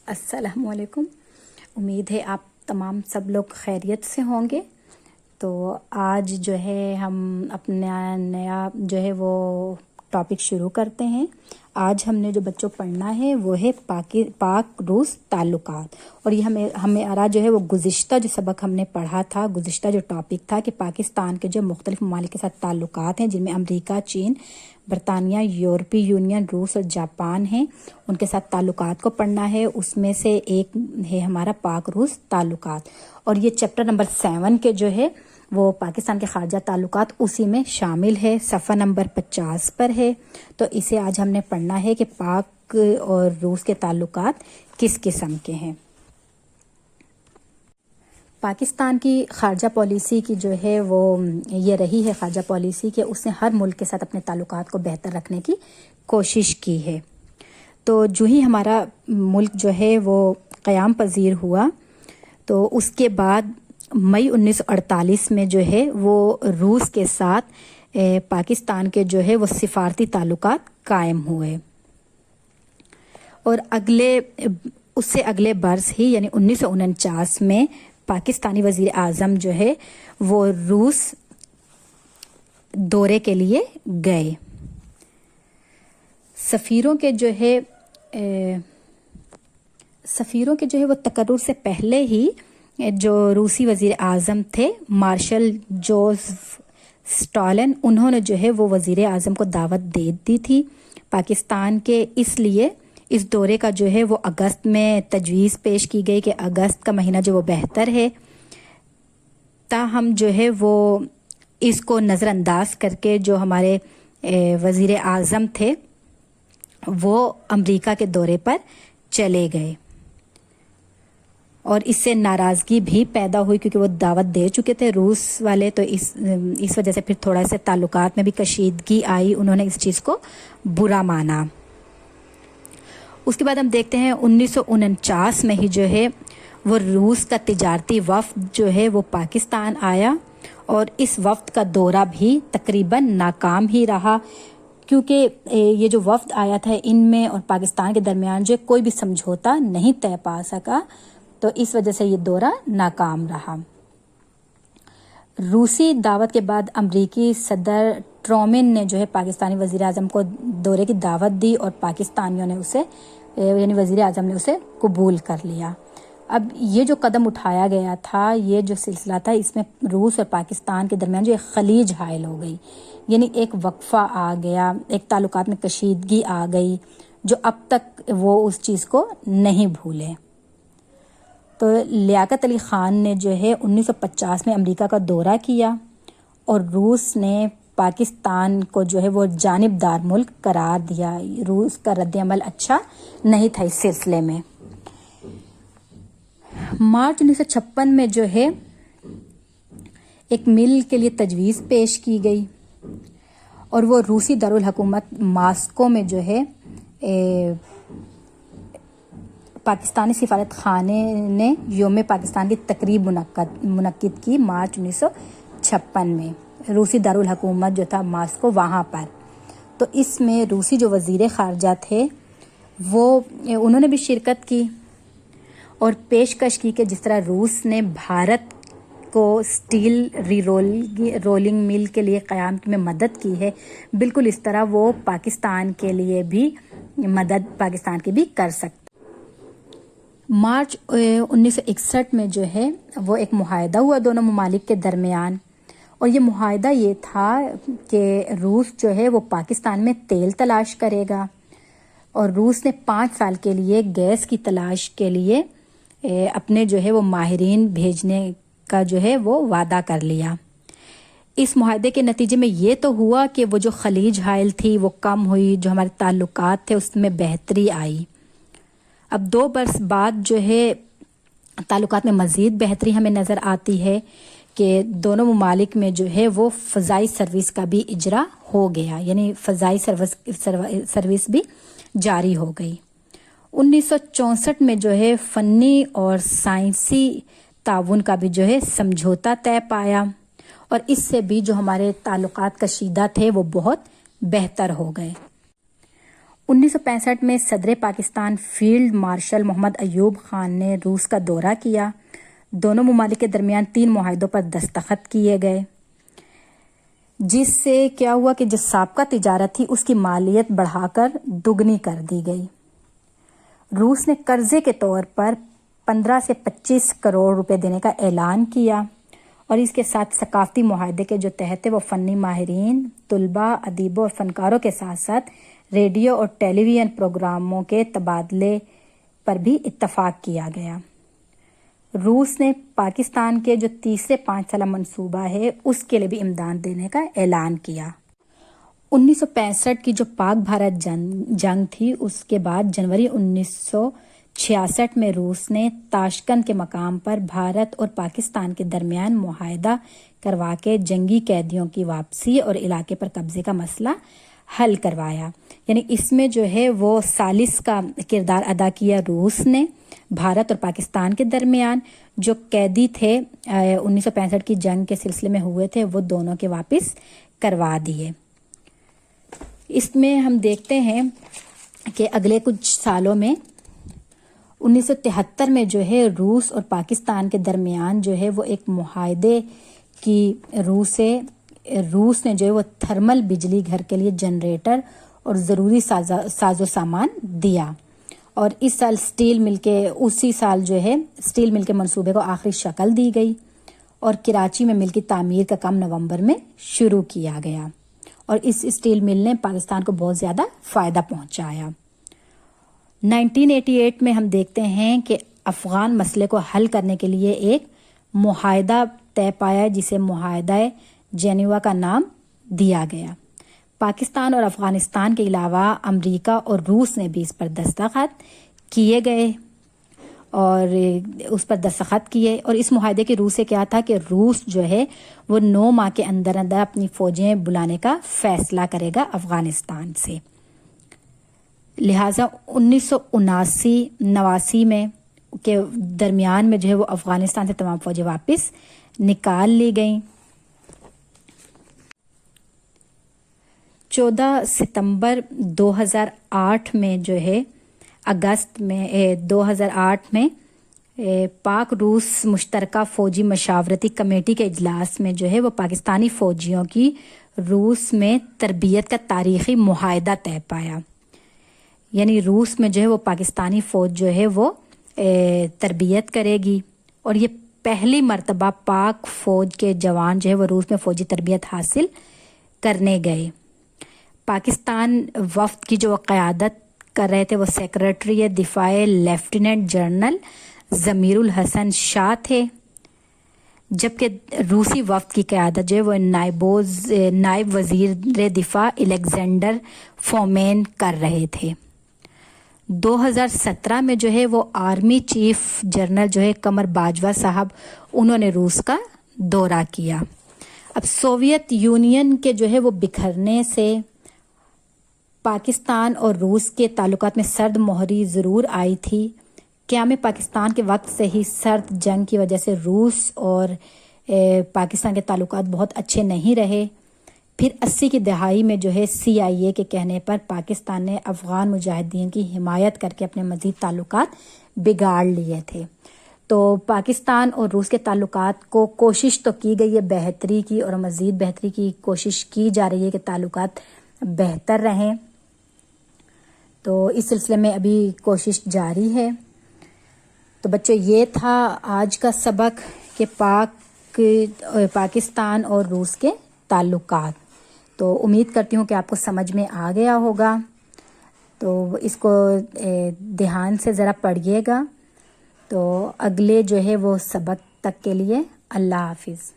السلام علیکم. امید ہے آپ تمام سب لوگ خیریت سے ہوں گے. تو آج جو ہے ہم اپنا نیا جو ہے وہ ٹاپک شروع کرتے ہیں. آج ہم نے جو بچوں پڑھنا ہے وہ ہے پاک روس تعلقات. اور یہ ہمارا جو ہے وہ گزشتہ جو سبق ہم نے پڑھا تھا، گزشتہ جو ٹاپک تھا کہ پاکستان کے جو مختلف ممالک کے ساتھ تعلقات ہیں، جن میں امریکہ، چین، برطانیہ، یورپی یونین، روس اور جاپان ہیں، ان کے ساتھ تعلقات کو پڑھنا ہے. اس میں سے ایک ہے ہمارا پاک روس تعلقات، اور یہ چیپٹر نمبر 7 کے جو ہے وہ پاکستان کے خارجہ تعلقات اسی میں شامل ہے. صفحہ نمبر 50 پر ہے. تو اسے آج ہم نے پڑھنا ہے کہ پاک اور روس کے تعلقات کس قسم کے ہیں. پاکستان کی خارجہ پالیسی کی جو ہے وہ یہ رہی ہے خارجہ پالیسی کہ اس نے ہر ملک کے ساتھ اپنے تعلقات کو بہتر رکھنے کی کوشش کی ہے. تو جو ہی ہمارا ملک جو ہے وہ قیام پذیر ہوا تو اس کے بعد مئی 1948 میں جو ہے وہ روس کے ساتھ پاکستان کے جو ہے وہ سفارتی تعلقات قائم ہوئے. اور اس سے اگلے برس ہی یعنی 1949 میں پاکستانی وزیر اعظم جو ہے وہ روس دورے کے لیے گئے. سفیروں کے جو ہے وہ تقرر سے پہلے ہی جو روسی وزیر اعظم تھے مارشل جوزف اسٹالن، انہوں نے جو ہے وہ وزیر اعظم کو دعوت دے دی تھی پاکستان کے. اس لیے اس دورے کا جو ہے وہ اگست میں تجویز پیش کی گئی کہ اگست کا مہینہ جو وہ بہتر ہے. تاہم جو ہے وہ اس کو نظر انداز کر کے جو ہمارے وزیر اعظم تھے وہ امریکہ کے دورے پر چلے گئے، اور اس سے ناراضگی بھی پیدا ہوئی کیونکہ وہ دعوت دے چکے تھے روس والے. تو اس وجہ سے پھر تھوڑا سا تعلقات میں بھی کشیدگی آئی، انہوں نے اس چیز کو برا مانا. اس کے بعد ہم دیکھتے ہیں 1949 میں ہی جو ہے وہ روس کا تجارتی وفد جو ہے وہ پاکستان آیا، اور اس وفد کا دورہ بھی تقریباً ناکام ہی رہا کیونکہ یہ جو وفد آیا تھا ان میں اور پاکستان کے درمیان جو کوئی بھی سمجھوتا نہیں طے پا سکا، تو اس وجہ سے یہ دورہ ناکام رہا. روسی دعوت کے بعد امریکی صدر ٹرومن نے جو ہے پاکستانی وزیر اعظم کو دورے کی دعوت دی، اور پاکستانیوں نے اسے یعنی وزیر اعظم نے اسے قبول کر لیا. اب یہ جو قدم اٹھایا گیا تھا، یہ جو سلسلہ تھا، اس میں روس اور پاکستان کے درمیان جو ایک خلیج حائل ہو گئی، یعنی ایک وقفہ آ گیا، ایک تعلقات میں کشیدگی آ گئی جو اب تک وہ اس چیز کو نہیں بھولے. تو لیاقت علی خان نے جو ہے 1950 میں امریکہ کا دورہ کیا، اور روس نے پاکستان کو جو ہے وہ جانبدار ملک قرار دیا. روس کا رد عمل اچھا نہیں تھا اس سلسلے میں. مارچ 1956 میں جو ہے ایک مل کے لیے تجویز پیش کی گئی، اور وہ روسی دارالحکومت ماسکو میں جو ہے پاکستانی سفارت خانے نے یوم پاکستان کی تقریب منعقد کی مارچ 1956 میں. روسی دارالحکومت جو تھا ماسکو وہاں پر. تو اس میں روسی جو وزیر خارجہ تھے وہ انہوں نے بھی شرکت کی اور پیشکش کی کہ جس طرح روس نے بھارت کو سٹیل رولنگ مل کے لیے قیام میں مدد کی ہے، بالکل اس طرح وہ پاکستان کے لیے بھی مدد پاکستان کی بھی کر سکتے. مارچ 1961 میں جو ہے وہ ایک معاہدہ ہوا دونوں ممالک کے درمیان، اور یہ معاہدہ یہ تھا کہ روس جو ہے وہ پاکستان میں تیل تلاش کرے گا، اور روس نے 5 سال کے لیے گیس کی تلاش کے لیے اپنے جو ہے وہ ماہرین بھیجنے کا جو ہے وہ وعدہ کر لیا. اس معاہدے کے نتیجے میں یہ تو ہوا کہ وہ جو خلیج حائل تھی وہ کم ہوئی، جو ہمارے تعلقات تھے اس میں بہتری آئی. اب 2 برس بعد جو ہے تعلقات میں مزید بہتری ہمیں نظر آتی ہے کہ دونوں ممالک میں جو ہے وہ فضائی سروس کا بھی اجرا ہو گیا، یعنی فضائی سروس بھی جاری ہو گئی. 1964 میں جو ہے فنی اور سائنسی تعاون کا بھی جو ہے سمجھوتا طے پایا، اور اس سے بھی جو ہمارے تعلقات کشیدہ تھے وہ بہت بہتر ہو گئے. 1965 میں صدر پاکستان فیلڈ مارشل محمد ایوب خان نے روس کا دورہ کیا. دونوں ممالک کے درمیان 3 معاہدوں پر دستخط کیے گئے، جس سے کیا ہوا کہ جو سابقہ تجارت تھی اس کی مالیت بڑھا کر دگنی کر دی گئی. روس نے قرضے کے طور پر 15 سے 25 کروڑ روپے دینے کا اعلان کیا، اور اس کے ساتھ ثقافتی معاہدے کے جو تحت وہ فنی ماہرین، طلباء، ادیبوں اور فنکاروں کے ساتھ ساتھ ریڈیو اور ٹیلی ویژن پروگراموں کے تبادلے پر بھی اتفاق کیا گیا. روس نے پاکستان کے جو تیسرے 5 سالہ منصوبہ ہے اس کے لیے بھی امداد دینے کا اعلان کیا. 1965 کی جو پاک بھارت جنگ تھی اس کے بعد جنوری 1966 میں روس نے تاشکند کے مقام پر بھارت اور پاکستان کے درمیان معاہدہ کروا کے جنگی قیدیوں کی واپسی اور علاقے پر قبضے کا مسئلہ حل کروایا. یعنی اس میں جو ہے وہ ثالث کا کردار ادا کیا روس نے. بھارت اور پاکستان کے درمیان جو قیدی تھے 1965 کی جنگ کے سلسلے میں ہوئے تھے وہ دونوں کے واپس کروا دیے. اس میں ہم دیکھتے ہیں کہ اگلے کچھ سالوں میں 1973 میں جو ہے روس اور پاکستان کے درمیان جو ہے وہ ایک معاہدے کی روس نے جو ہے وہ تھرمل بجلی گھر کے لیے جنریٹر اور ضروری ساز و سامان دیا، اور اس سال اسی سال جو ہے اسٹیل مل کے منصوبے کو آخری شکل دی گئی، اور کراچی میں مل کی تعمیر کا کام نومبر میں شروع کیا گیا، اور اس اسٹیل مل نے پاکستان کو بہت زیادہ فائدہ پہنچایا. 1988 میں ہم دیکھتے ہیں کہ افغان مسئلے کو حل کرنے کے لیے ایک معاہدہ طے پایا جسے معاہدہ جنیوا کا نام دیا گیا. پاکستان اور افغانستان کے علاوہ امریکہ اور روس نے بھی اس پر دستخط کیے گئے اور اس معاہدے کے روس سے کیا تھا کہ روس جو ہے وہ 9 ماہ کے اندر اپنی فوجیں بلانے کا فیصلہ کرے گا افغانستان سے. لہٰذا 1979 میں کے درمیان میں جو ہے وہ افغانستان سے تمام فوجیں واپس نکال لی گئیں. 14 ستمبر 2008 میں جو ہے اگست میں 2008 میں پاک روس مشترکہ فوجی مشاورتی کمیٹی کے اجلاس میں جو ہے وہ پاکستانی فوجیوں کی روس میں تربیت کا تاریخی معاہدہ طے پایا. یعنی روس میں جو ہے وہ پاکستانی فوج جو ہے وہ تربیت کرے گی، اور یہ پہلی مرتبہ پاک فوج کے جوان جو ہے وہ روس میں فوجی تربیت حاصل کرنے گئے. پاکستان وفد کی جو قیادت کر رہے تھے وہ سیکرٹری دفاع لیفٹیننٹ جنرل ضمیر الحسن شاہ تھے، جبکہ روسی وفد کی قیادت جو ہے وہ نائب وزیر دفاع الیگزینڈر فومین کر رہے تھے. 2017 میں جو ہے وہ آرمی چیف جنرل جو ہے قمر باجوہ صاحب انہوں نے روس کا دورہ کیا. اب سوویت یونین کے جو ہے وہ بکھرنے سے پاکستان اور روس کے تعلقات میں سرد مہری ضرور آئی تھی. قیام پاکستان کے وقت سے ہی سرد جنگ کی وجہ سے روس اور پاکستان کے تعلقات بہت اچھے نہیں رہے. پھر 80 کی دہائی میں جو ہے CIA کے کہنے پر پاکستان نے افغان مجاہدین کی حمایت کر کے اپنے مزید تعلقات بگاڑ لیے تھے. تو پاکستان اور روس کے تعلقات کو کوشش تو کی گئی ہے بہتری کی، اور مزید بہتری کی کوشش کی جا رہی ہے کہ تعلقات بہتر رہیں. تو اس سلسلے میں ابھی کوشش جاری ہے. تو بچوں یہ تھا آج کا سبق کہ پاکستان اور روس کے تعلقات. تو امید کرتی ہوں کہ آپ کو سمجھ میں آ گیا ہوگا. تو اس کو دھیان سے ذرا پڑھیے گا. تو اگلے جو ہے وہ سبق تک کے لیے اللہ حافظ.